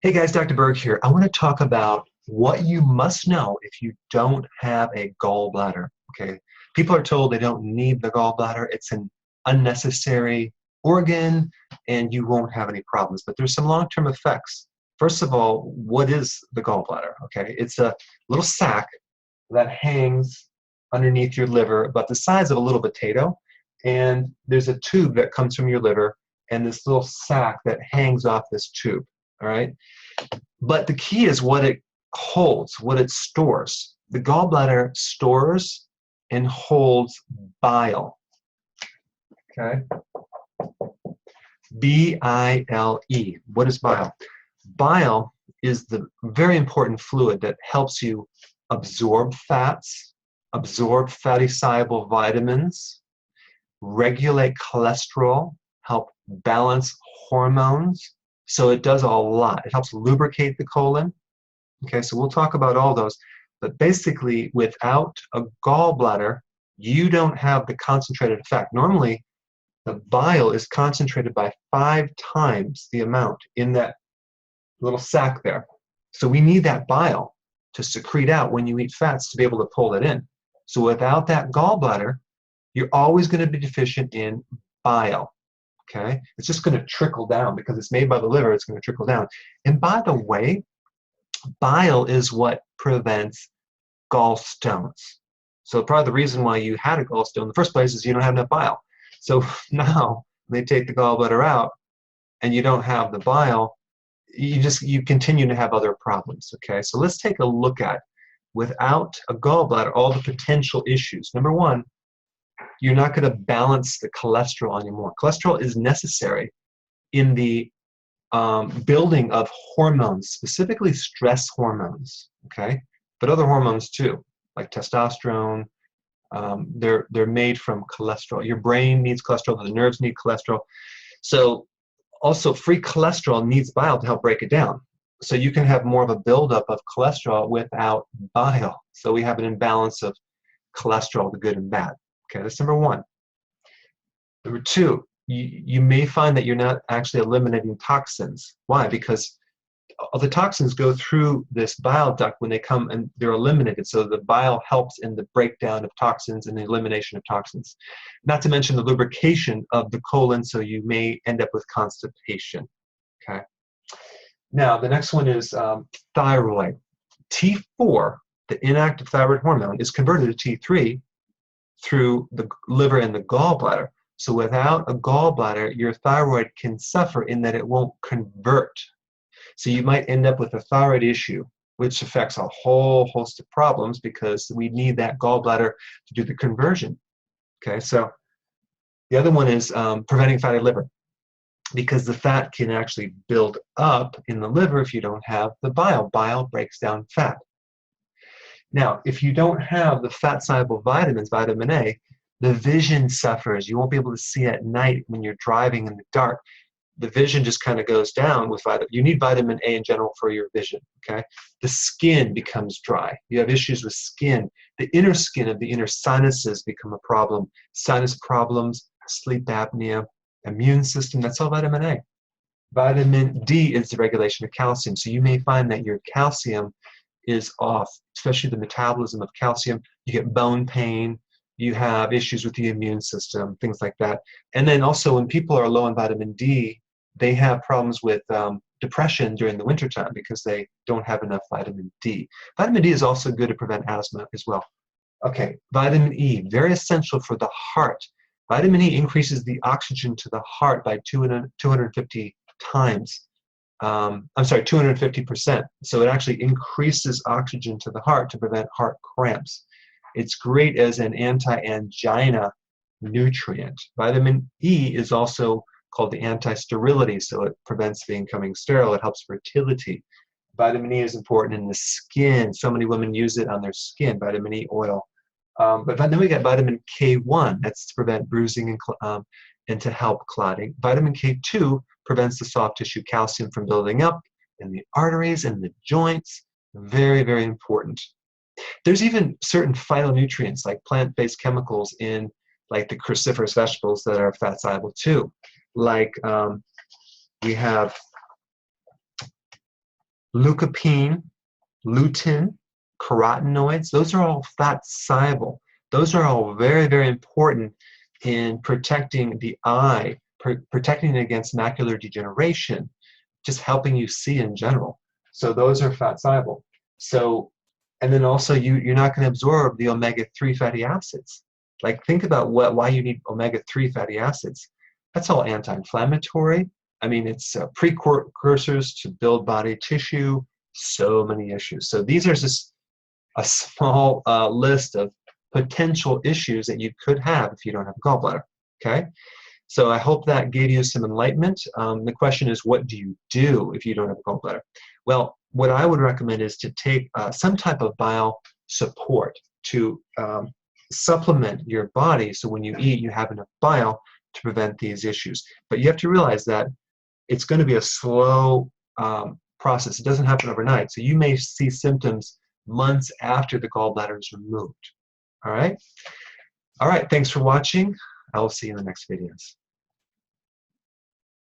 Hey guys, Dr. Berg here. I want to talk about what you must know if you don't have a gallbladder. Okay, people are told they don't need the gallbladder. It's an unnecessary organ and you won't have any problems. But there's some long-term effects. First of all, what is the gallbladder? Okay, it's a little sac that hangs underneath your liver about the size of a little potato. And there's a tube that comes from your liver and this little sac that hangs off this tube. All right. But the key is what it holds, what it stores. The gallbladder stores and holds bile. Okay? B-I-L-E. What is bile? Bile is the very important fluid that helps you absorb fats, absorb fatty soluble vitamins, regulate cholesterol, help balance hormones. So it does a lot. It helps lubricate the colon. Okay, so we'll talk about all those. But basically, without a gallbladder, you don't have the concentrated effect. Normally, the bile is concentrated by 5 times the amount in that little sac there. So we need that bile to secrete out when you eat fats to be able to pull it in. So without that gallbladder, you're always going to be deficient in bile. Okay, it's just going to trickle down because it's made by the liver. It's going to trickle down. And by the way, bile is what prevents gallstones. So probably the reason why you had a gallstone in the first place is you don't have enough bile. So now they take the gallbladder out and you don't have the bile, you continue to have other problems. Okay, so let's take a look at, without a gallbladder, all the potential issues. Number one, you're not going to balance the cholesterol anymore. Cholesterol is necessary in the building of hormones, specifically stress hormones, okay? But other hormones too, like testosterone. They're made from cholesterol. Your brain needs cholesterol, the nerves need cholesterol. So also free cholesterol needs bile to help break it down. So you can have more of a buildup of cholesterol without bile. So we have an imbalance of cholesterol, the good and bad. Okay, that's number one. Number two, you may find that you're not actually eliminating toxins. Why? Because all the toxins go through this bile duct when they come and they're eliminated. So the bile helps in the breakdown of toxins and the elimination of toxins. Not to mention the lubrication of the colon, so you may end up with constipation. Okay. Now, the next one is thyroid. T4, the inactive thyroid hormone, is converted to T3 through the liver and the gallbladder. So without a gallbladder, your thyroid can suffer in that it won't convert. So you might end up with a thyroid issue, which affects a whole host of problems because we need that gallbladder to do the conversion. Okay, so the other one is preventing fatty liver, because the fat can actually build up in the liver if you don't have the bile. Bile breaks down fat. Now, if you don't have the fat-soluble vitamins, vitamin A, the vision suffers. You won't be able to see at night when you're driving in the dark. The vision just kind of goes down with vitamin. You need vitamin A in general for your vision, okay? The skin becomes dry. You have issues with skin. The inner skin of the inner sinuses become a problem. Sinus problems, sleep apnea, immune system, that's all vitamin A. Vitamin D is the regulation of calcium. So you may find that your calcium is off, especially the metabolism of calcium. You get bone pain, you have issues with the immune system, things like that. And then also when people are low in vitamin D, they have problems with depression during the wintertime because they don't have enough vitamin D. Vitamin D is also good to prevent asthma as well. Okay, vitamin E, very essential for the heart. Vitamin E increases the oxygen to the heart by 250 times. 250%. So it actually increases oxygen to the heart to prevent heart cramps. It's great as an anti-angina nutrient. Vitamin E is also called the anti-sterility, so it prevents becoming sterile. It helps fertility. Vitamin E is important in the skin. So many women use it on their skin, vitamin E oil. But then we got vitamin K1. That's to prevent bruising and to help clotting. Vitamin K2 prevents the soft tissue calcium from building up in the arteries and the joints. Very, very important. There's even certain phytonutrients like plant-based chemicals in like the cruciferous vegetables that are fat soluble too. Like we have Leucopene, lutein, carotenoids, those are all fat soluble. Those are all very, very important in protecting the eye, protecting it against macular degeneration, just helping you see in general. So those are fat soluble. So, and then also you're not going to absorb the omega-3 fatty acids. Like, think about why you need omega-3 fatty acids. That's all anti-inflammatory. I mean, it's precursors to build body tissue, so many issues. So these are just a small list of potential issues that you could have if you don't have a gallbladder, okay? So I hope that gave you some enlightenment. The question is, what do you do if you don't have a gallbladder? Well, what I would recommend is to take some type of bile support to supplement your body so when you eat, you have enough bile to prevent these issues. But you have to realize that it's going to be a slow process. It doesn't happen overnight. So you may see symptoms months after the gallbladder is removed. All right? All right, thanks for watching. I will see you in the next videos.